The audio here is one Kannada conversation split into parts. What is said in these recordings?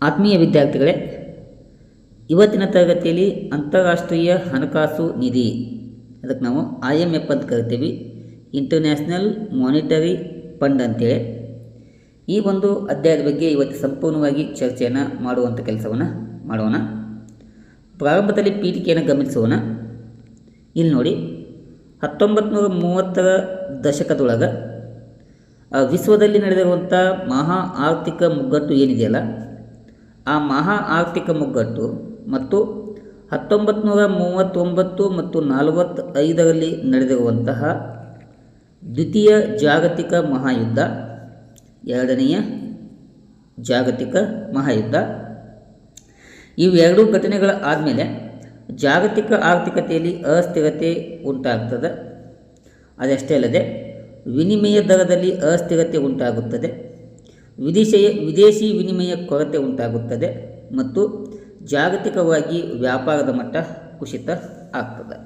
ಆತ್ಮೀಯ ವಿದ್ಯಾರ್ಥಿಗಳೇ, ಇವತ್ತಿನ ತರಗತಿಯಲ್ಲಿ ಅಂತಾರಾಷ್ಟ್ರೀಯ ಹಣಕಾಸು ನಿಧಿ, ಅದಕ್ಕೆ ನಾವು IMF ಅಂತ ಕರಿತೀವಿ, ಇಂಟರ್ನ್ಯಾಷನಲ್ ಮಾನಿಟರಿ ಫಂಡ್ ಅಂತೇಳಿ, ಈ ಒಂದು ಅಧ್ಯಾಯದ ಬಗ್ಗೆ ಇವತ್ತು ಸಂಪೂರ್ಣವಾಗಿ ಚರ್ಚೆಯನ್ನು ಮಾಡುವಂಥ ಕೆಲಸವನ್ನು ಮಾಡೋಣ. ಪ್ರಾರಂಭದಲ್ಲಿ ಪೀಠಿಕೆಯನ್ನು ಗಮನಿಸೋಣ. ಇಲ್ಲಿ ನೋಡಿ, 1930ರ ದಶಕದೊಳಗೆ ವಿಶ್ವದಲ್ಲಿ ನಡೆದಿರುವಂಥ ಮಹಾ ಆರ್ಥಿಕ ಮುಗ್ಗಟ್ಟು ಏನಿದೆಯಲ್ಲ, ಆ ಮಹಾ ಆರ್ಥಿಕ ಮುಗ್ಗಟ್ಟು ಮತ್ತು 1939 ಮತ್ತು 45ರಲ್ಲಿ ನಡೆದಿರುವಂತಹ ದ್ವಿತೀಯ ಜಾಗತಿಕ ಮಹಾಯುದ್ಧ, ಎರಡನೆಯ ಜಾಗತಿಕ ಮಹಾಯುದ್ಧ, ಇವೆರಡೂ ಘಟನೆಗಳ ಆದಮೇಲೆ ಜಾಗತಿಕ ಆರ್ಥಿಕತೆಯಲ್ಲಿ ಅಸ್ಥಿರತೆ ಉಂಟಾಗ್ತದೆ. ಅದಷ್ಟೇ ಅಲ್ಲದೆ ವಿನಿಮಯ ದರದಲ್ಲಿ ಅಸ್ಥಿರತೆ ಉಂಟಾಗುತ್ತದೆ, ವಿದೇಶಿ ವಿನಿಮಯ ಕೊರತೆ ಉಂಟಾಗುತ್ತದೆ ಮತ್ತು ಜಾಗತಿಕವಾಗಿ ವ್ಯಾಪಾರದ ಮಟ್ಟ ಕುಸಿತ ಆಗ್ತದೆ.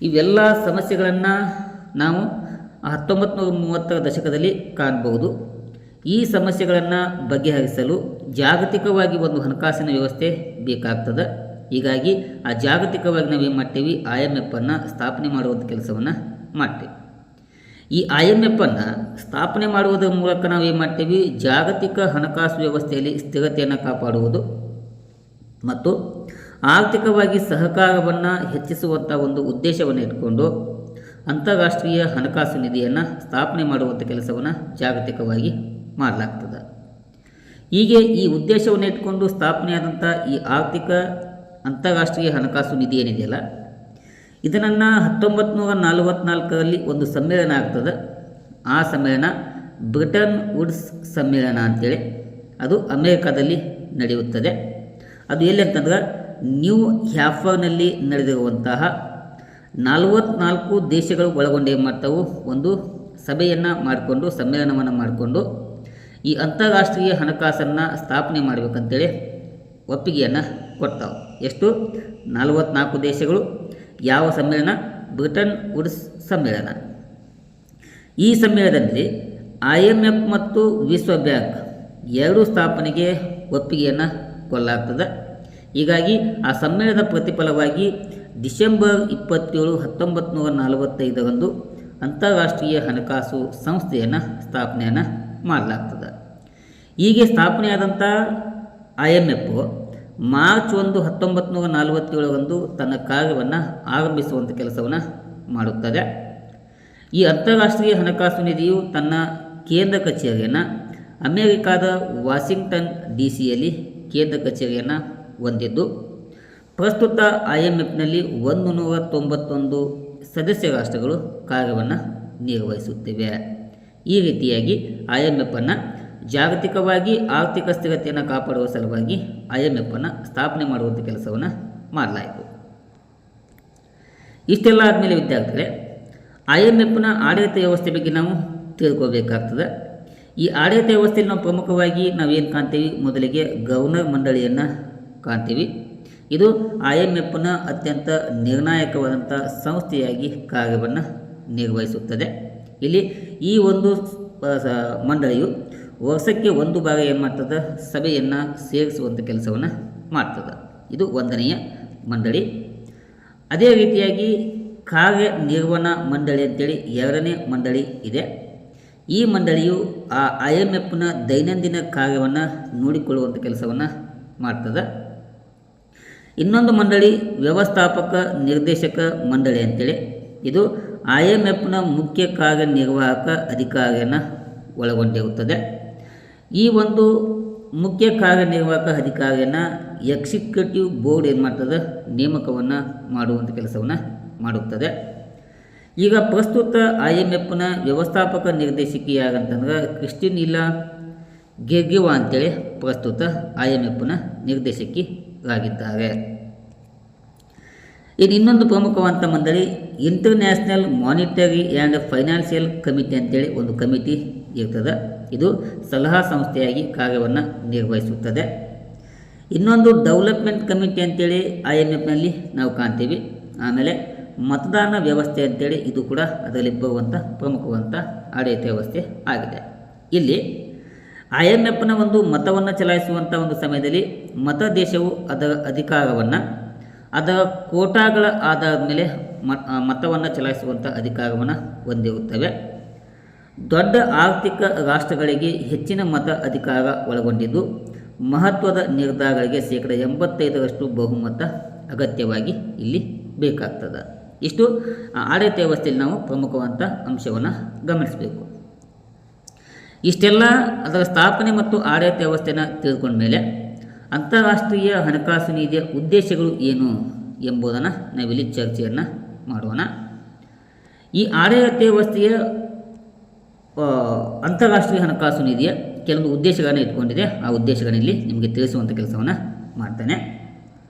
ಇವೆಲ್ಲ ಸಮಸ್ಯೆಗಳನ್ನು ನಾವು 1930ರ ದಶಕದಲ್ಲಿ ಕಾಣಬಹುದು. ಈ ಸಮಸ್ಯೆಗಳನ್ನು ಬಗೆಹರಿಸಲು ಜಾಗತಿಕವಾಗಿ ಒಂದು ಹಣಕಾಸಿನ ವ್ಯವಸ್ಥೆ ಬೇಕಾಗ್ತದೆ. ಹೀಗಾಗಿ ಆ ಜಾಗತಿಕವಾಗಿ ನಾವೇನು ಮಾಡ್ತೀವಿ, IMF ಅನ್ನು ಸ್ಥಾಪನೆ ಮಾಡುವಂಥ ಕೆಲಸವನ್ನು ಮಾಡ್ತೀವಿ. ಈ IMF ಅನ್ನು ಸ್ಥಾಪನೆ ಮಾಡುವುದರ ಮೂಲಕ ನಾವೇನು ಮಾಡ್ತೀವಿ, ಜಾಗತಿಕ ಹಣಕಾಸು ವ್ಯವಸ್ಥೆಯಲ್ಲಿ ಸ್ಥಿರತೆಯನ್ನು ಕಾಪಾಡುವುದು ಮತ್ತು ಆರ್ಥಿಕವಾಗಿ ಸಹಕಾರವನ್ನು ಹೆಚ್ಚಿಸುವಂಥ ಒಂದು ಉದ್ದೇಶವನ್ನು ಇಟ್ಕೊಂಡು ಅಂತಾರಾಷ್ಟ್ರೀಯ ಹಣಕಾಸು ನಿಧಿಯನ್ನು ಸ್ಥಾಪನೆ ಮಾಡುವಂಥ ಕೆಲಸವನ್ನು ಜಾಗತಿಕವಾಗಿ ಮಾಡಲಾಗ್ತದೆ. ಹೀಗೆ ಈ ಉದ್ದೇಶವನ್ನು ಇಟ್ಕೊಂಡು ಸ್ಥಾಪನೆಯಾದಂಥ ಈ ಅಂತಾರಾಷ್ಟ್ರೀಯ ಹಣಕಾಸು ನಿಧಿ ಏನಿದೆಯಲ್ಲ, ಇದನ್ನು 1944ರಲ್ಲಿ ಒಂದು ಸಮ್ಮೇಳನ ಆಗ್ತದೆ. ಆ ಸಮ್ಮೇಳನ ಬ್ರಿಟನ್ ವುಡ್ಸ್ ಸಮ್ಮೇಳನ ಅಂತೇಳಿ, ಅದು ಅಮೇರಿಕಾದಲ್ಲಿ ನಡೆಯುತ್ತದೆ. ಅದು ಎಲ್ಲಿ ಅಂತಂದ್ರೆ ನ್ಯೂ ಹ್ಯಾಫರ್ನಲ್ಲಿ ನಡೆದಿರುವಂತಹ 44 ದೇಶಗಳು ಒಳಗೊಂಡು ಏನು ಮಾಡ್ತಾವು, ಒಂದು ಸಭೆಯನ್ನು ಮಾಡಿಕೊಂಡು, ಸಮ್ಮೇಳನವನ್ನು ಮಾಡಿಕೊಂಡು ಈ ಅಂತಾರಾಷ್ಟ್ರೀಯ ಹಣಕಾಸನ್ನು ಸ್ಥಾಪನೆ ಮಾಡಬೇಕಂತೇಳಿ ಒಪ್ಪಿಗೆಯನ್ನು ಕೊಡ್ತಾವೆ. ಎಷ್ಟು? 44 ದೇಶಗಳು. ಯಾವ ಸಮ್ಮೇಳನ? ಬ್ರಿಟನ್ ವುಡ್ಸ್ ಸಮ್ಮೇಳನ. ಈ ಸಮ್ಮೇಳನದಲ್ಲಿ IMF ಮತ್ತು ವಿಶ್ವ ಬ್ಯಾಂಕ್ ಎರಡೂ ಸ್ಥಾಪನೆಗೆ ಒಪ್ಪಿಗೆಯನ್ನು ಕೊಡಲಾಗ್ತದೆ. ಹೀಗಾಗಿ ಆ ಸಮ್ಮೇಳನದ ಪ್ರತಿಫಲವಾಗಿ ಡಿಸೆಂಬರ್ 27, 1945ರಂದು ಅಂತಾರಾಷ್ಟ್ರೀಯ ಹಣಕಾಸು ಸಂಸ್ಥೆಯನ್ನು ಸ್ಥಾಪನೆಯನ್ನು ಮಾಡಲಾಗ್ತದೆ. ಹೀಗೆ ಸ್ಥಾಪನೆಯಾದಂಥ IMF ಮಾರ್ಚ್ 1, 1947ರಂದು ತನ್ನ ಕಾರ್ಯವನ್ನು ಆರಂಭಿಸುವಂಥ ಕೆಲಸವನ್ನು ಮಾಡುತ್ತದೆ. ಈ ಅಂತಾರಾಷ್ಟ್ರೀಯ ಹಣಕಾಸು ನಿಧಿಯು ತನ್ನ ಕೇಂದ್ರ ಕಚೇರಿಯನ್ನು ಅಮೆರಿಕಾದ ವಾಷಿಂಗ್ಟನ್ DC ಕೇಂದ್ರ ಕಚೇರಿಯನ್ನು ಹೊಂದಿದ್ದು, ಪ್ರಸ್ತುತ IMFನಲ್ಲಿ 191 ಸದಸ್ಯ ರಾಷ್ಟ್ರಗಳು ಕಾರ್ಯವನ್ನು ನಿರ್ವಹಿಸುತ್ತಿವೆ. ಈ ರೀತಿಯಾಗಿ IMF ಅನ್ನು ಜಾಗತಿಕವಾಗಿ ಆರ್ಥಿಕ ಸ್ಥಿರತೆಯನ್ನು ಕಾಪಾಡುವ ಸಲುವಾಗಿ IMF ಅನ್ನು ಸ್ಥಾಪನೆ ಮಾಡುವಂಥ ಕೆಲಸವನ್ನು ಮಾಡಲಾಯಿತು. ಇಷ್ಟೆಲ್ಲ ಆದಮೇಲೆ ವಿದ್ಯಾರ್ಥಿಗಳೇ, IMFನ ಆಡಳಿತ ವ್ಯವಸ್ಥೆ ಬಗ್ಗೆ ನಾವು ತಿಳ್ಕೋಬೇಕಾಗ್ತದೆ. ಈ ಆಡಳಿತ ವ್ಯವಸ್ಥೆಯಲ್ಲಿ ನಾವು ಪ್ರಮುಖವಾಗಿ ನಾವೇನು ಕಾಣ್ತೀವಿ, ಮೊದಲಿಗೆ ಗವರ್ನರ್ ಮಂಡಳಿಯನ್ನು ಕಾಣ್ತೀವಿ. ಇದು IMFನ ಅತ್ಯಂತ ನಿರ್ಣಾಯಕವಾದಂಥ ಸಂಸ್ಥೆಯಾಗಿ ಕಾರ್ಯವನ್ನು ನಿರ್ವಹಿಸುತ್ತದೆ. ಇಲ್ಲಿ ಈ ಒಂದು ಮಂಡಳಿಯು ವರ್ಷಕ್ಕೆ ಒಂದು ಬಾರಿ ಏನು ಮಾಡ್ತದೆ, ಸಭೆಯನ್ನು ಸೇರಿಸುವಂಥ ಕೆಲಸವನ್ನು ಮಾಡ್ತದೆ. ಇದು 1ನೆಯ ಮಂಡಳಿ. ಅದೇ ರೀತಿಯಾಗಿ ಕಾರ್ಯನಿರ್ವಹಣಾ ಮಂಡಳಿ ಅಂತೇಳಿ 2ನೇ ಮಂಡಳಿ ಇದೆ. ಈ ಮಂಡಳಿಯು ಆ IMFನ ದೈನಂದಿನ ಕಾರ್ಯವನ್ನು ನೋಡಿಕೊಳ್ಳುವಂಥ ಕೆಲಸವನ್ನು ಮಾಡ್ತದೆ. ಇನ್ನೊಂದು ಮಂಡಳಿ ವ್ಯವಸ್ಥಾಪಕ ನಿರ್ದೇಶಕ ಮಂಡಳಿ ಅಂತೇಳಿ, ಇದು IMFನ ಮುಖ್ಯ ಕಾರ್ಯನಿರ್ವಾಹಕ ಅಧಿಕಾರಿಯನ್ನು ಒಳಗೊಂಡಿರುತ್ತದೆ. ಈ ಒಂದು ಮುಖ್ಯ ಕಾರ್ಯನಿರ್ವಾಹಕ ಅಧಿಕಾರಿಯನ್ನು ಎಕ್ಸಿಕ್ಯೂಟಿವ್ ಬೋರ್ಡ್ ಏನು ಮಾಡ್ತದೆ, ನೇಮಕವನ್ನು ಮಾಡುವಂಥ ಕೆಲಸವನ್ನು ಮಾಡುತ್ತದೆ. ಈಗ ಪ್ರಸ್ತುತ IMFನ ವ್ಯವಸ್ಥಾಪಕ ನಿರ್ದೇಶಕಿಯಾಗಂತಂದ್ರೆ ಕ್ರಿಸ್ಟಿನಾ ಗೆರ್ಗಿವಾ ಅಂತೇಳಿ ಪ್ರಸ್ತುತ IMFನ ನಿರ್ದೇಶಕಿಯಾಗಿದ್ದಾರೆ. ಇನ್ನೊಂದು ಪ್ರಮುಖವಾದಂಥ ಮಂಡಳಿ international monetary and financial committee ಅಂತೇಳಿ ಒಂದು ಕಮಿಟಿ ಇರ್ತದೆ. ಇದು ಸಲಹಾ ಸಂಸ್ಥೆಯಾಗಿ ಕಾರ್ಯವನ್ನು ನಿರ್ವಹಿಸುತ್ತದೆ. ಇನ್ನೊಂದು ಡೆವಲಪ್ಮೆಂಟ್ ಕಮಿಟಿ ಅಂತೇಳಿ IMFನಲ್ಲಿ ನಾವು ಕಾಣ್ತೀವಿ. ಆಮೇಲೆ ಮತದಾನ ವ್ಯವಸ್ಥೆ ಅಂತೇಳಿ ಇದು ಕೂಡ ಅದರಲ್ಲಿ ಬರುವಂಥ ಪ್ರಮುಖವಾದಂಥ ಆಡಳಿತ ವ್ಯವಸ್ಥೆ ಆಗಿದೆ. ಇಲ್ಲಿ IMFನ ಒಂದು ಮತವನ್ನು ಚಲಾಯಿಸುವಂಥ ಒಂದು ಸಮಯದಲ್ಲಿ ಮತ ದೇಶವು ಅದರ ಅಧಿಕಾರವನ್ನು ಅದರ ಕೋಟಾಗಳ ಆಧಾರದ ಮೇಲೆ ಮತವನ್ನು ಚಲಾಯಿಸುವಂಥ ಅಧಿಕಾರವನ್ನು ಹೊಂದಿರುತ್ತವೆ. ದೊಡ್ಡ ಆರ್ಥಿಕ ರಾಷ್ಟ್ರಗಳಿಗೆ ಹೆಚ್ಚಿನ ಮತ ಅಧಿಕಾರ ಒಳಗೊಂಡಿದ್ದು ಮಹತ್ವದ ನಿರ್ಧಾರಗಳಿಗೆ 85% ಬಹುಮತ ಅಗತ್ಯವಾಗಿ ಇಲ್ಲಿ ಬೇಕಾಗ್ತದೆ. ಇಷ್ಟು ಆಡಳಿತ ವ್ಯವಸ್ಥೆಯಲ್ಲಿ ನಾವು ಪ್ರಮುಖವಾದಂಥ ಅಂಶವನ್ನು ಗಮನಿಸಬೇಕು. ಇಷ್ಟೆಲ್ಲ ಅದರ ಸ್ಥಾಪನೆ ಮತ್ತು ಆಡಳಿತ ವ್ಯವಸ್ಥೆಯನ್ನು ತಿಳಿದುಕೊಂಡ ಮೇಲೆ ಅಂತಾರಾಷ್ಟ್ರೀಯ ಹಣಕಾಸು ನಿಧಿಯ ಉದ್ದೇಶಗಳು ಏನು ಎಂಬುದನ್ನು ನಾವಿಲ್ಲಿ ಚರ್ಚೆಯನ್ನು ಮಾಡೋಣ. ಈ ಆಡಳಿತ ವ್ಯವಸ್ಥೆಯ ಅಂತಾರಾಷ್ಟ್ರೀಯ ಹಣಕಾಸು ನಿಧಿಯ ಕೆಲವೊಂದು ಉದ್ದೇಶಗಳನ್ನು ಇಟ್ಕೊಂಡಿದೆ. ಆ ಉದ್ದೇಶಗಳನ್ನು ಇಲ್ಲಿ ನಿಮಗೆ ತಿಳಿಸುವಂಥ ಕೆಲಸವನ್ನು ಮಾಡ್ತಾನೆ.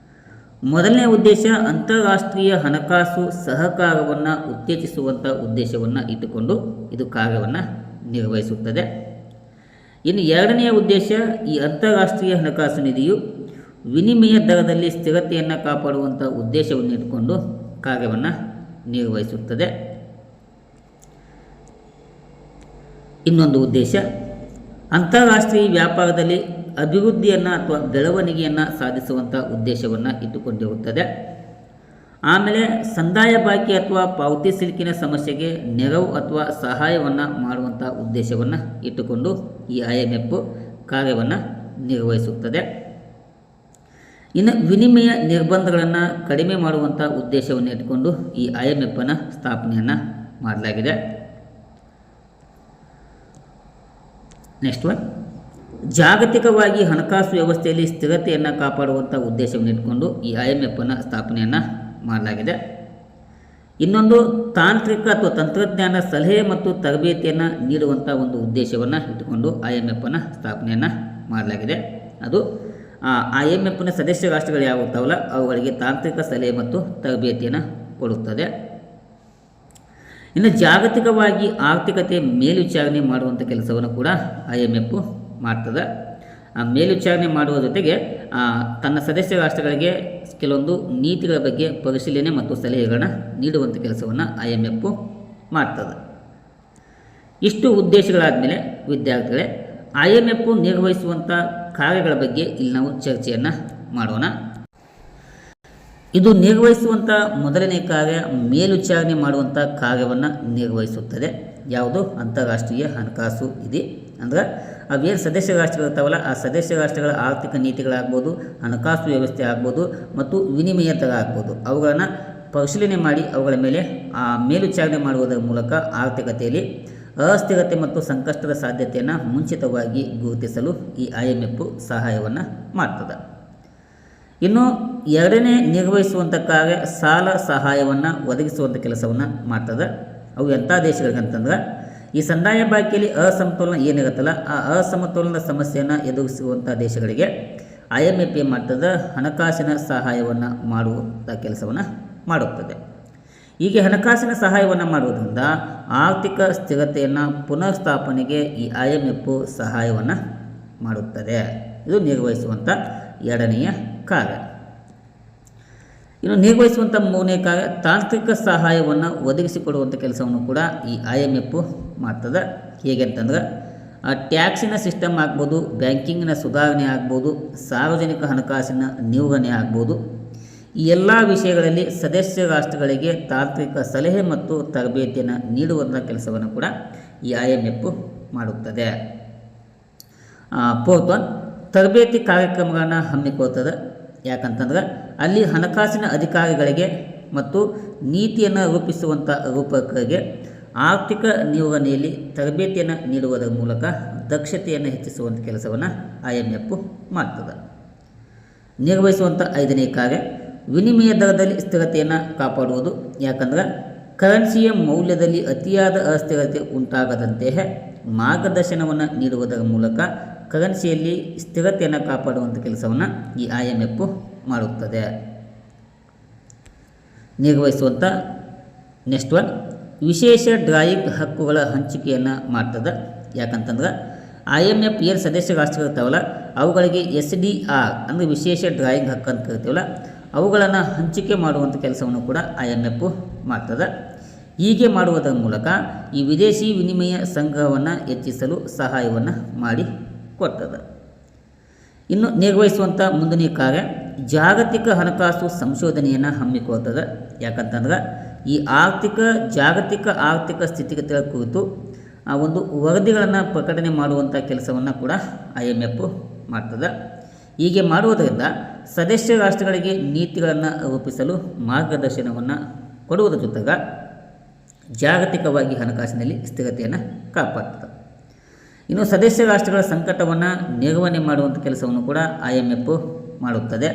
ಮೊದಲನೇ ಉದ್ದೇಶ ಅಂತಾರಾಷ್ಟ್ರೀಯ ಹಣಕಾಸು ಸಹಕಾರವನ್ನು ಉತ್ತೇಜಿಸುವಂಥ ಉದ್ದೇಶವನ್ನು ಇಟ್ಟುಕೊಂಡು ಇದು ಕಾರ್ಯವನ್ನು ನಿರ್ವಹಿಸುತ್ತದೆ. ಇನ್ನು ಎರಡನೆಯ ಉದ್ದೇಶ, ಈ ಅಂತಾರಾಷ್ಟ್ರೀಯ ಹಣಕಾಸು ನಿಧಿಯು ವಿನಿಮಯ ದರದಲ್ಲಿ ಸ್ಥಿರತೆಯನ್ನು ಕಾಪಾಡುವಂಥ ಉದ್ದೇಶವನ್ನು ಇಟ್ಟುಕೊಂಡು ಕಾರ್ಯವನ್ನು ನಿರ್ವಹಿಸುತ್ತದೆ. ಇನ್ನೊಂದು ಉದ್ದೇಶ, ಅಂತಾರಾಷ್ಟ್ರೀಯ ವ್ಯಾಪಾರದಲ್ಲಿ ಅಭಿವೃದ್ಧಿಯನ್ನು ಅಥವಾ ಬೆಳವಣಿಗೆಯನ್ನು ಸಾಧಿಸುವಂಥ ಉದ್ದೇಶವನ್ನು ಇಟ್ಟುಕೊಂಡಿರುತ್ತದೆ. ಆಮೇಲೆ ಸಂದಾಯ ಬಾಕಿ ಅಥವಾ ಪಾವತಿ ಸಿಲುಕಿನ ಸಮಸ್ಯೆಗೆ ನೆರವು ಅಥವಾ ಸಹಾಯವನ್ನು ಮಾಡುವಂಥ ಉದ್ದೇಶವನ್ನು ಇಟ್ಟುಕೊಂಡು ಈ IMF ಕಾರ್ಯವನ್ನು ನಿರ್ವಹಿಸುತ್ತದೆ. ಇನ್ನು ವಿನಿಮಯ ನಿರ್ಬಂಧಗಳನ್ನು ಕಡಿಮೆ ಮಾಡುವಂಥ ಉದ್ದೇಶವನ್ನು ಇಟ್ಟುಕೊಂಡು ಈ IMFನ ಸ್ಥಾಪನೆಯನ್ನು ಮಾಡಲಾಗಿದೆ. ನೆಕ್ಸ್ಟ್ ಒನ್, ಜಾಗತಿಕವಾಗಿ ಹಣಕಾಸು ವ್ಯವಸ್ಥೆಯಲ್ಲಿ ಸ್ಥಿರತೆಯನ್ನು ಕಾಪಾಡುವಂಥ ಉದ್ದೇಶವನ್ನು ಇಟ್ಟುಕೊಂಡು ಈ IMFನ ಸ್ಥಾಪನೆಯನ್ನು ಮಾಡಲಾಗಿದೆ. ಇನ್ನೊಂದು, ತಾಂತ್ರಿಕ ಅಥವಾ ತಂತ್ರಜ್ಞಾನ ಸಲಹೆ ಮತ್ತು ತರಬೇತಿಯನ್ನು ನೀಡುವಂಥ ಒಂದು ಉದ್ದೇಶವನ್ನು ಇಟ್ಟುಕೊಂಡು IMFನ ಸ್ಥಾಪನೆಯನ್ನು ಮಾಡಲಾಗಿದೆ. ಅದು IMFನ ಸದಸ್ಯ ರಾಷ್ಟ್ರಗಳು ಯಾವಿರ್ತಾವಲ್ಲ ಅವುಗಳಿಗೆ ತಾಂತ್ರಿಕ ಸಲಹೆ ಮತ್ತು ತರಬೇತಿಯನ್ನು ಕೊಡುತ್ತದೆ. ಇನ್ನು ಜಾಗತಿಕವಾಗಿ ಆರ್ಥಿಕತೆ ಮೇಲ್ವಿಚಾರಣೆ ಮಾಡುವಂಥ ಕೆಲಸವನ್ನು ಕೂಡ IMF ಮಾಡ್ತದೆ. ಮೇಲ್ವಿಚಾರಣೆ ಮಾಡುವ ಜೊತೆಗೆ ತನ್ನ ಸದಸ್ಯ ರಾಷ್ಟ್ರಗಳಿಗೆ ಕೆಲವೊಂದು ನೀತಿಗಳ ಬಗ್ಗೆ ಪರಿಶೀಲನೆ ಮತ್ತು ಸಲಹೆಗಳನ್ನು ನೀಡುವಂಥ ಕೆಲಸವನ್ನು IMF ಮಾಡ್ತದೆ. ಇಷ್ಟು ಉದ್ದೇಶಗಳಾದ ಮೇಲೆ ವಿದ್ಯಾರ್ಥಿಗಳೇ IMF ನಿರ್ವಹಿಸುವಂಥ ಕಾರ್ಯಗಳ ಬಗ್ಗೆ ಇಲ್ಲಿ ನಾವು ಚರ್ಚೆಯನ್ನು ಮಾಡೋಣ. ಇದು ನಿರ್ವಹಿಸುವಂಥ ಮೊದಲನೇ ಕಾರ್ಯ ಮೇಲ್ವಿಚಾರಣೆ ಮಾಡುವಂಥ ಕಾರ್ಯವನ್ನು ನಿರ್ವಹಿಸುತ್ತದೆ. ಯಾವುದು? ಅಂತಾರಾಷ್ಟ್ರೀಯ ಹಣಕಾಸು ನಿಧಿ. ಅಂದ್ರೆ ಅವೇನು ಸದಸ್ಯ ರಾಷ್ಟ್ರಗಳಿರ್ತಾವಲ್ಲ ಆ ಸದಸ್ಯ ರಾಷ್ಟ್ರಗಳ ಆರ್ಥಿಕ ನೀತಿಗಳಾಗ್ಬೋದು, ಹಣಕಾಸು ವ್ಯವಸ್ಥೆ ಆಗ್ಬೋದು ಮತ್ತು ವಿನಿಮಯ ದರ ಆಗ್ಬೋದು, ಅವುಗಳನ್ನು ಪರಿಶೀಲನೆ ಮಾಡಿ ಅವುಗಳ ಮೇಲೆ ಮೇಲ್ವಿಚಾರಣೆ ಮಾಡುವುದರ ಮೂಲಕ ಆರ್ಥಿಕತೆಯಲ್ಲಿ ಅಸ್ಥಿರತೆ ಮತ್ತು ಸಂಕಷ್ಟದ ಸಾಧ್ಯತೆಯನ್ನು ಮುಂಚಿತವಾಗಿ ಗುರುತಿಸಲು ಈ IMF ಸಹಾಯವನ್ನು ಮಾಡ್ತದೆ. ಇನ್ನು ಎರಡನೇ ನಿರ್ವಹಿಸುವಂಥ ಕಾರ್ಯ ಸಾಲ ಸಹಾಯವನ್ನು ಒದಗಿಸುವಂಥ ಕೆಲಸವನ್ನು ಮಾಡ್ತದೆ. ಅವು ಎಂಥ ದೇಶಗಳಿಗಂತಂದ್ರೆ ಈ ಸಂದಾಯ ಬಾಕಿಯಲ್ಲಿ ಅಸಮತೋಲನ ಏನಿರುತ್ತಲ್ಲ ಆ ಅಸಮತೋಲನದ ಸಮಸ್ಯೆಯನ್ನು ಎದುರಿಸುವಂಥ ದೇಶಗಳಿಗೆ IMF ಏನು ಮಾಡ್ತದೆ? ಹಣಕಾಸಿನ ಸಹಾಯವನ್ನು ಮಾಡುವಂಥ ಕೆಲಸವನ್ನು ಮಾಡುತ್ತದೆ. ಹೀಗೆ ಹಣಕಾಸಿನ ಸಹಾಯವನ್ನು ಮಾಡುವುದರಿಂದ ಆರ್ಥಿಕ ಸ್ಥಿರತೆಯನ್ನು ಪುನಃಸ್ಥಾಪನೆಗೆ ಈ IMF ಸಹಾಯವನ್ನು ಮಾಡುತ್ತದೆ. ಇದು ನಿರ್ವಹಿಸುವಂಥ ಎರಡನೆಯ ಕಾರ್ಯ. ಇನ್ನು ನಿರ್ವಹಿಸುವಂಥ ಮೂರನೇ ಕಾರ್ಯ ತಾಂತ್ರಿಕ ಸಹಾಯವನ್ನು ಒದಗಿಸಿಕೊಡುವಂಥ ಕೆಲಸವನ್ನು ಕೂಡ ಈ IMF ಮಾಡ್ತದೆ. ಹೇಗೆ ಅಂತಂದ್ರೆ ಟ್ಯಾಕ್ಸಿನ ಸಿಸ್ಟಮ್ ಆಗ್ಬೋದು, ಬ್ಯಾಂಕಿಂಗಿನ ಸುಧಾರಣೆ ಆಗ್ಬೋದು, ಸಾರ್ವಜನಿಕ ಹಣಕಾಸಿನ ನಿರ್ವಹಣೆ ಆಗ್ಬೋದು. ಈ ಎಲ್ಲ ವಿಷಯಗಳಲ್ಲಿ ಸದಸ್ಯ ರಾಷ್ಟ್ರಗಳಿಗೆ ತಾಂತ್ರಿಕ ಸಲಹೆ ಮತ್ತು ತರಬೇತಿಯನ್ನು ನೀಡುವಂಥ ಕೆಲಸವನ್ನು ಕೂಡ ಈ IMF ಮಾಡುತ್ತದೆ. ಫೋರ್ತ್ ಒನ್, ತರಬೇತಿ ಕಾರ್ಯಕ್ರಮಗಳನ್ನು ಹಮ್ಮಿಕೊಳ್ತದೆ. ಯಾಕಂತಂದ್ರೆ ಅಲ್ಲಿ ಹಣಕಾಸಿನ ಅಧಿಕಾರಿಗಳಿಗೆ ಮತ್ತು ನೀತಿಯನ್ನು ರೂಪಿಸುವಂಥ ರೂಪಕರಿಗೆ ಆರ್ಥಿಕ ನಿರ್ವಹಣೆಯಲ್ಲಿ ತರಬೇತಿಯನ್ನು ನೀಡುವುದರ ಮೂಲಕ ದಕ್ಷತೆಯನ್ನು ಹೆಚ್ಚಿಸುವಂಥ ಕೆಲಸವನ್ನು IMF ಮಾಡ್ತದೆ. ನಿರ್ವಹಿಸುವಂಥ ಐದನೇ ಕಾರ್ಯ ವಿನಿಮಯ ದರದಲ್ಲಿ ಸ್ಥಿರತೆಯನ್ನು ಕಾಪಾಡುವುದು. ಯಾಕಂದ್ರೆ ಕರೆನ್ಸಿಯ ಮೌಲ್ಯದಲ್ಲಿ ಅತಿಯಾದ ಅಸ್ಥಿರತೆ ಉಂಟಾಗದಂತೆಯೇ ಮಾರ್ಗದರ್ಶನವನ್ನು ನೀಡುವುದರ ಮೂಲಕ ಕರೆನ್ಸಿಯಲ್ಲಿ ಸ್ಥಿರತೆಯನ್ನು ಕಾಪಾಡುವಂಥ ಕೆಲಸವನ್ನು ಈ IMF ಮಾಡುತ್ತದೆ. ನಿರ್ವಹಿಸುವಂಥ ನೆಕ್ಸ್ಟ್ ಒನ್, ವಿಶೇಷ ಡ್ರಾಯಿಂಗ್ ಹಕ್ಕುಗಳ ಹಂಚಿಕೆಯನ್ನು ಮಾಡ್ತದೆ. ಯಾಕಂತಂದ್ರೆ IMF ಏನು ಸದಸ್ಯ ರಾಷ್ಟ್ರಗಳಿರ್ತಾವಲ್ಲ ಅವುಗಳಿಗೆ SDR ಅಂದರೆ ವಿಶೇಷ ಡ್ರಾಯಿಂಗ್ ಹಕ್ಕು ಅಂತ ಕರಿತೀವಲ್ಲ ಅವುಗಳನ್ನು ಹಂಚಿಕೆ ಮಾಡುವಂಥ ಕೆಲಸವನ್ನು ಕೂಡ IMF ಮಾಡ್ತದೆ. ಹೀಗೆ ಮಾಡುವುದರ ಮೂಲಕ ಈ ವಿದೇಶಿ ವಿನಿಮಯ ಸಂಗ್ರಹವನ್ನು ಹೆಚ್ಚಿಸಲು ಸಹಾಯವನ್ನು ಮಾಡಿ ಕೊಡ್ತದೆ. ಇನ್ನು ನಿರ್ವಹಿಸುವಂಥ ಮುಂದಿನ ಕಾರ್ಯ ಜಾಗತಿಕ ಹಣಕಾಸು ಸಂಶೋಧನೆಯನ್ನು ಹಮ್ಮಿಕೊಳ್ತದೆ. ಯಾಕಂತಂದ್ರೆ ಈ ಜಾಗತಿಕ ಆರ್ಥಿಕ ಸ್ಥಿತಿಗತಿಗಳ ಕುರಿತು ಒಂದು ವರದಿಗಳನ್ನು ಪ್ರಕಟಣೆ ಮಾಡುವಂಥ ಕೆಲಸವನ್ನು ಕೂಡ IMF ಮಾಡ್ತದೆ. ಹೀಗೆ ಮಾಡುವುದರಿಂದ ಸದಸ್ಯ ರಾಷ್ಟ್ರಗಳಿಗೆ ನೀತಿಗಳನ್ನು ರೂಪಿಸಲು ಮಾರ್ಗದರ್ಶನವನ್ನು ಕೊಡುವುದರ ಜೊತೆಗೆ ಜಾಗತಿಕವಾಗಿ ಹಣಕಾಸಿನಲ್ಲಿ ಸ್ಥಿರತೆಯನ್ನು ಕಾಪಾಡ್ತದೆ. ಇನ್ನು ಸದಸ್ಯ ರಾಷ್ಟ್ರಗಳ ಸಂಕಟವನ್ನು ನಿರ್ವಹಣೆ ಮಾಡುವಂಥ ಕೆಲಸವನ್ನು ಕೂಡ IMF ಮಾಡುತ್ತದೆ.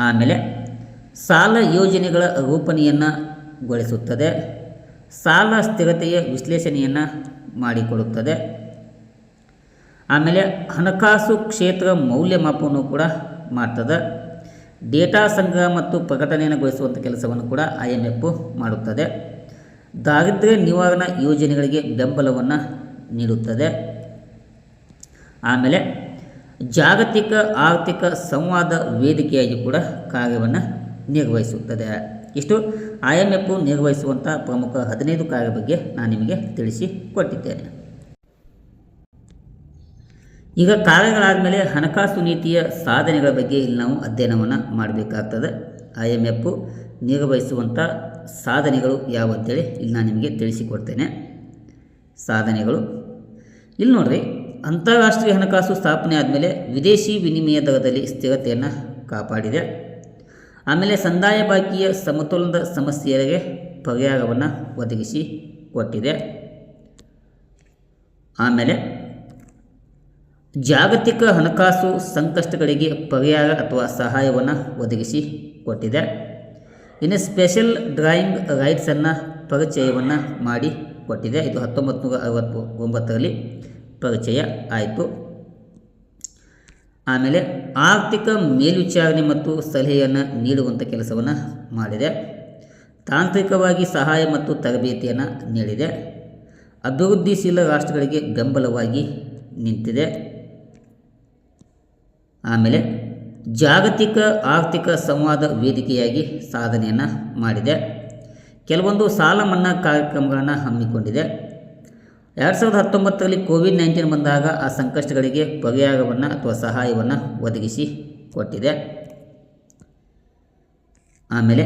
ಆಮೇಲೆ ಸಾಲ ಯೋಜನೆಗಳ ರೂಪಣೆಯನ್ನು ಗೊಳಿಸುತ್ತದೆ. ಸಾಲ ಸ್ಥಿರತೆಯ ವಿಶ್ಲೇಷಣೆಯನ್ನು ಮಾಡಿಕೊಡುತ್ತದೆ. ಆಮೇಲೆ ಹಣಕಾಸು ಕ್ಷೇತ್ರ ಮೌಲ್ಯಮಾಪನವನ್ನು ಕೂಡ ಮಾಡ್ತದೆ. ಡೇಟಾ ಸಂಗ್ರಹ ಮತ್ತು ಪ್ರಕಟಣೆಯನ್ನು ಗೊಳಿಸುವಂಥ ಕೆಲಸವನ್ನು ಕೂಡ IMF ಮಾಡುತ್ತದೆ. ದಾರಿದ್ರ್ಯ ನಿವಾರಣಾ ಯೋಜನೆಗಳಿಗೆ ಬೆಂಬಲವನ್ನು ನೀಡುತ್ತದೆ. ಆಮೇಲೆ ಜಾಗತಿಕ ಆರ್ಥಿಕ ಸಂವಾದ ವೇದಿಕೆಯಾಗಿ ಕೂಡ ಕಾರ್ಯವನ್ನು ನಿರ್ವಹಿಸುತ್ತದೆ. ಇಷ್ಟು IMF ನಿರ್ವಹಿಸುವಂಥ ಪ್ರಮುಖ 15 ಕಾರ್ಯ ಬಗ್ಗೆ ನಾನು ನಿಮಗೆ ತಿಳಿಸಿಕೊಟ್ಟಿದ್ದೇನೆ. ಈಗ ಕಾರ್ಯಗಳಾದ ಮೇಲೆ ಹಣಕಾಸು ನೀತಿಯ ಸಾಧನೆಗಳ ಬಗ್ಗೆ ಇಲ್ಲಿ ನಾವು ಅಧ್ಯಯನವನ್ನು ಮಾಡಬೇಕಾಗ್ತದೆ. IMF ನಿರ್ವಹಿಸುವಂಥ ಸಾಧನೆಗಳು ಯಾವುವಂತೇಳಿ ಇಲ್ಲಿ ನಾನು ನಿಮಗೆ ತಿಳಿಸಿಕೊಡ್ತೇನೆ. ಸಾಧನೆಗಳು ಇಲ್ಲಿ ನೋಡ್ರಿ, ಅಂತಾರಾಷ್ಟ್ರೀಯ ಹಣಕಾಸು ಸ್ಥಾಪನೆ ಆದಮೇಲೆ ವಿದೇಶಿ ವಿನಿಮಯ ದರದಲ್ಲಿ ಸ್ಥಿರತೆಯನ್ನು ಕಾಪಾಡಿದೆ. ಆಮೇಲೆ ಸಂದಾಯ ಬಾಕಿಯ ಸಮತೋಲನದ ಸಮಸ್ಯೆಗೆ ಪರಿಹಾರವನ್ನು ಒದಗಿಸಿ ಕೊಟ್ಟಿದೆ. ಆಮೇಲೆ ಜಾಗತಿಕ ಹಣಕಾಸು ಸಂಕಷ್ಟಗಳಿಗೆ ಪರಿಹಾರ ಅಥವಾ ಸಹಾಯವನ್ನು ಒದಗಿಸಿ ಕೊಟ್ಟಿದೆ. ಇನ್ನು ಸ್ಪೆಷಲ್ ಡ್ರಾಯಿಂಗ್ ರೈಟ್ಸನ್ನು ಪರಿಚಯವನ್ನು ಮಾಡಿ ಕೊಟ್ಟಿದೆ. ಇದು 1969ರಲ್ಲಿ ಪರಿಚಯ ಆಯಿತು. ಆಮೇಲೆ ಆರ್ಥಿಕ ಮೇಲ್ವಿಚಾರಣೆ ಮತ್ತು ಸಲಹೆಯನ್ನು ನೀಡುವಂಥ ಕೆಲಸವನ್ನು ಮಾಡಿದೆ. ತಾಂತ್ರಿಕವಾಗಿ ಸಹಾಯ ಮತ್ತು ತರಬೇತಿಯನ್ನು ನೀಡಿದೆ. ಅಭಿವೃದ್ಧಿಶೀಲ ರಾಷ್ಟ್ರಗಳಿಗೆ ಬೆಂಬಲವಾಗಿ ನಿಂತಿದೆ. ಆಮೇಲೆ ಜಾಗತಿಕ ಆರ್ಥಿಕ ಸಂವಾದ ವೇದಿಕೆಯಾಗಿ ಸಾಧನೆಯನ್ನು ಮಾಡಿದೆ. ಕೆಲವೊಂದು ಸಾಲ ಮನ್ನಾ ಕಾರ್ಯಕ್ರಮಗಳನ್ನು ಹಮ್ಮಿಕೊಂಡಿದೆ. 2019ರಲ್ಲಿ ಕೋವಿಡ್-19 ಬಂದಾಗ ಆ ಸಂಕಷ್ಟಗಳಿಗೆ ಪರಿಹಾರವನ್ನು ಅಥವಾ ಸಹಾಯವನ್ನು ಒದಗಿಸಿ ಕೊಟ್ಟಿದೆ. ಆಮೇಲೆ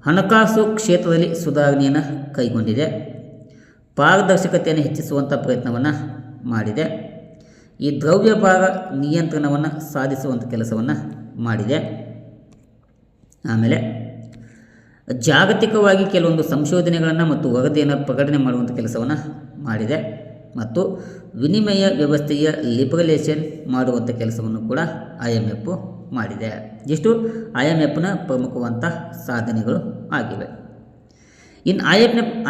ಹಣಕಾಸು ಕ್ಷೇತ್ರದಲ್ಲಿ ಸುಧಾರಣೆಯನ್ನು ಕೈಗೊಂಡಿದೆ. ಪಾರದರ್ಶಕತೆಯನ್ನು ಹೆಚ್ಚಿಸುವಂಥ ಪ್ರಯತ್ನವನ್ನು ಮಾಡಿದೆ. ಈ ದ್ರವ್ಯ ಭಾರ ನಿಯಂತ್ರಣವನ್ನು ಸಾಧಿಸುವಂಥ ಕೆಲಸವನ್ನು ಮಾಡಿದೆ. ಆಮೇಲೆ ಜಾಗತಿಕವಾಗಿ ಕೆಲವೊಂದು ಸಂಶೋಧನೆಗಳನ್ನು ಮತ್ತು ವರದಿಯನ್ನು ಪ್ರಕಟಣೆ ಮಾಡುವಂಥ ಕೆಲಸವನ್ನು ಮಾಡಿದೆ. ಮತ್ತು ವಿನಿಮಯ ವ್ಯವಸ್ಥೆಯ ಲಿಬರಲೇಷನ್ ಮಾಡುವಂಥ ಕೆಲಸವನ್ನು ಕೂಡ IMF ಮಾಡಿದೆ. ಇಷ್ಟು IMFನ ಪ್ರಮುಖವಂಥ ಸಾಧನೆಗಳು ಆಗಿವೆ. ಇನ್ನು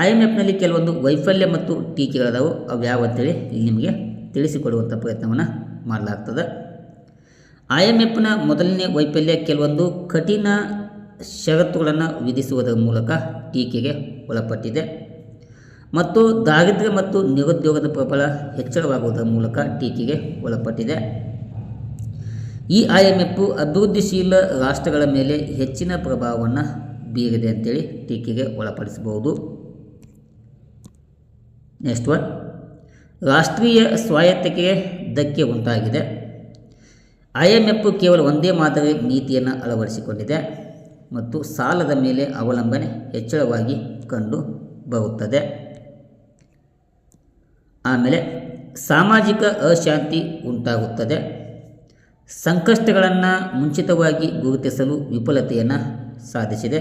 IMFನಲ್ಲಿ ಕೆಲವೊಂದು ವೈಫಲ್ಯ ಮತ್ತು ಟೀಕೆಗಳದಾವು. ಅವು ಯಾವಂತೇಳಿ ಇಲ್ಲಿ ನಿಮಗೆ ತಿಳಿಸಿಕೊಡುವಂಥ ಪ್ರಯತ್ನವನ್ನು ಮಾಡಲಾಗ್ತದೆ. IMFನ ಮೊದಲನೇ ವೈಫಲ್ಯ ಕೆಲವೊಂದು ಕಠಿಣ ಷರತ್ತುಗಳನ್ನು ವಿಧಿಸುವುದರ ಮೂಲಕ ಟೀಕೆಗೆ ಒಳಪಟ್ಟಿದೆ. ಮತ್ತು ದಾರಿದ್ರ್ಯ ಮತ್ತು ನಿರುದ್ಯೋಗದ ಪ್ರಬಲ ಹೆಚ್ಚಳವಾಗುವುದರ ಮೂಲಕ ಟೀಕೆಗೆ ಒಳಪಟ್ಟಿದೆ. ಈ IMF ಅಭಿವೃದ್ಧಿಶೀಲ ರಾಷ್ಟ್ರಗಳ ಮೇಲೆ ಹೆಚ್ಚಿನ ಪ್ರಭಾವವನ್ನು ಬೀರಿದೆ ಅಂತೇಳಿ ಟೀಕೆಗೆ ಒಳಪಡಿಸಬಹುದು. ನೆಕ್ಸ್ಟ್ ಒನ್, ರಾಷ್ಟ್ರೀಯ ಸ್ವಾಯತ್ತತೆಗೆ ಧಕ್ಕೆ ಉಂಟಾಗಿದೆ. IMF ಕೇವಲ ಒಂದೇ ಮಾದರಿ ನೀತಿಯನ್ನು ಅಳವಡಿಸಿಕೊಂಡಿದೆ ಮತ್ತು ಸಾಲದ ಮೇಲೆ ಅವಲಂಬನೆ ಹೆಚ್ಚಳವಾಗಿ ಕಂಡು ಬರುತ್ತದೆ. ಆಮೇಲೆ ಸಾಮಾಜಿಕ ಅಶಾಂತಿ ಉಂಟಾಗುತ್ತದೆ. ಸಂಕಷ್ಟಗಳನ್ನು ಮುಂಚಿತವಾಗಿ ಗುರುತಿಸಲು ವಿಫಲತೆಯನ್ನು ಸಾಧಿಸಿದೆ.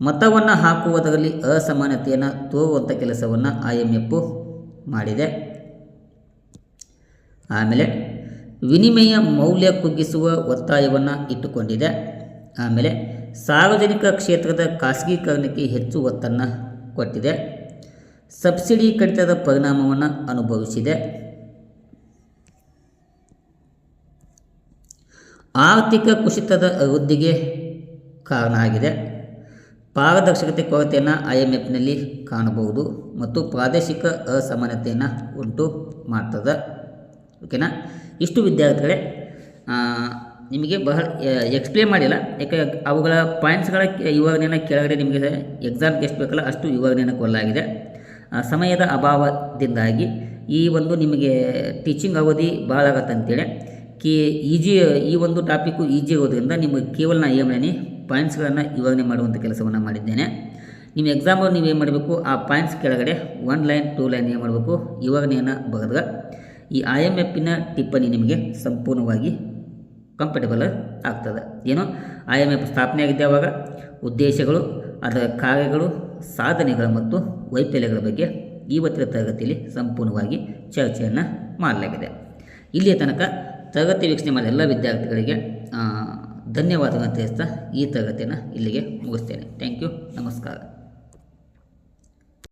ಮತವನ್ನು ಹಾಕುವುದರಲ್ಲಿ ಅಸಮಾನತೆಯನ್ನು ತೋರುವಂಥ ಕೆಲಸವನ್ನು IMF ಮಾಡಿದೆ. ಆಮೇಲೆ ವಿನಿಮಯ ಮೌಲ್ಯ ಕುಗ್ಗಿಸುವ ಒತ್ತಾಯವನ್ನು ಇಟ್ಟುಕೊಂಡಿದೆ. ಆಮೇಲೆ ಸಾರ್ವಜನಿಕ ಕ್ಷೇತ್ರದ ಖಾಸಗೀಕರಣಕ್ಕೆ ಹೆಚ್ಚು ಒತ್ತನ್ನು ಕೊಟ್ಟಿದೆ. ಸಬ್ಸಿಡಿ ಕಡಿತದ ಪರಿಣಾಮವನ್ನು ಅನುಭವಿಸಿದೆ. ಆರ್ಥಿಕ ಕುಸಿತದ ವೃದ್ಧಿಗೆ ಕಾರಣ ಆಗಿದೆ. ಪಾರದರ್ಶಕತೆ ಕೊರತೆಯನ್ನು IMFನಲ್ಲಿ ಕಾಣಬಹುದು ಮತ್ತು ಪ್ರಾದೇಶಿಕ ಅಸಮಾನತೆಯನ್ನು ಉಂಟು ಮಾಡ್ತದೆ. ಓಕೆನಾ? ಇಷ್ಟು ವಿದ್ಯಾರ್ಥಿಗಳೇ ನಿಮಗೆ ಬಹಳ ಎಕ್ಸ್ಪ್ಲೇನ್ ಮಾಡಿಲ್ಲ, ಯಾಕೆ ಅವುಗಳ ಪಾಯಿಂಟ್ಸ್ಗಳ ವಿವರಣೆಯನ್ನು ಕೆಳಗಡೆ ನಿಮಗೆ ಎಕ್ಸಾಮ್ಗೆ ಎಷ್ಟು ಬೇಕಲ್ಲ ಅಷ್ಟು ವಿವರಣೆಯನ್ನು ಕೊಡಲಾಗಿದೆ. ಸಮಯದ ಅಭಾವದಿಂದಾಗಿ ಈ ಒಂದು ನಿಮಗೆ ಟೀಚಿಂಗ್ ಅವಧಿ ಭಾಳ ಆಗತ್ತೆ ಅಂತೇಳಿ ಈಜಿ ಈ ಒಂದು ಟಾಪಿಕ್ಕು ಈಜಿ ಆಗೋದ್ರಿಂದ ನಿಮಗೆ ಕೇವಲ ನಾ ಏನು ಪಾಯಿಂಟ್ಸ್ಗಳನ್ನು ಇವಾಗನೇ ಮಾಡುವಂಥ ಕೆಲಸವನ್ನು ಮಾಡಿದ್ದೇನೆ. ನಿಮ್ಮ ಎಕ್ಸಾಮಲ್ಲಿ ನೀವು ಏನು ಮಾಡಬೇಕು, ಆ ಪಾಯಿಂಟ್ಸ್ ಕೆಳಗಡೆ 1 ಲೈನ್ 2 ಲೈನ್ ಏನು ಮಾಡಬೇಕು, ಇವಾಗನೇನ ಬರೆದ್ರೆ ಈ IMFನ ಟಿಪ್ಪಣಿ ನಿಮಗೆ ಸಂಪೂರ್ಣವಾಗಿ ಕಂಫರ್ಟೇಬಲ್ ಆಗ್ತದೆ. ಏನು IMF ಸ್ಥಾಪನೆ ಆಗಿದ್ದೆ ಆವಾಗ ಉದ್ದೇಶಗಳು, ಅದರ ಕಾರ್ಯಗಳು, ಸಾಧನೆಗಳು ಮತ್ತು ವೈಫಲ್ಯಗಳ ಬಗ್ಗೆ ಇವತ್ತಿನ ತರಗತಿಯಲ್ಲಿ ಸಂಪೂರ್ಣವಾಗಿ ಚರ್ಚೆಯನ್ನು ಮಾಡಲಾಗಿದೆ. ಇಲ್ಲಿಯ ತನಕ ತರಗತಿ ವೀಕ್ಷಣೆ ಮಾಡಿದ ಎಲ್ಲ ವಿದ್ಯಾರ್ಥಿಗಳಿಗೆ ಧನ್ಯವಾದಗಳನ್ನು ತಿಳಿಸ್ತಾ ಈ ತರಗತಿಯನ್ನು ಇಲ್ಲಿಗೆ ಮುಗಿಸ್ತೇನೆ. Thank you. ನಮಸ್ಕಾರ.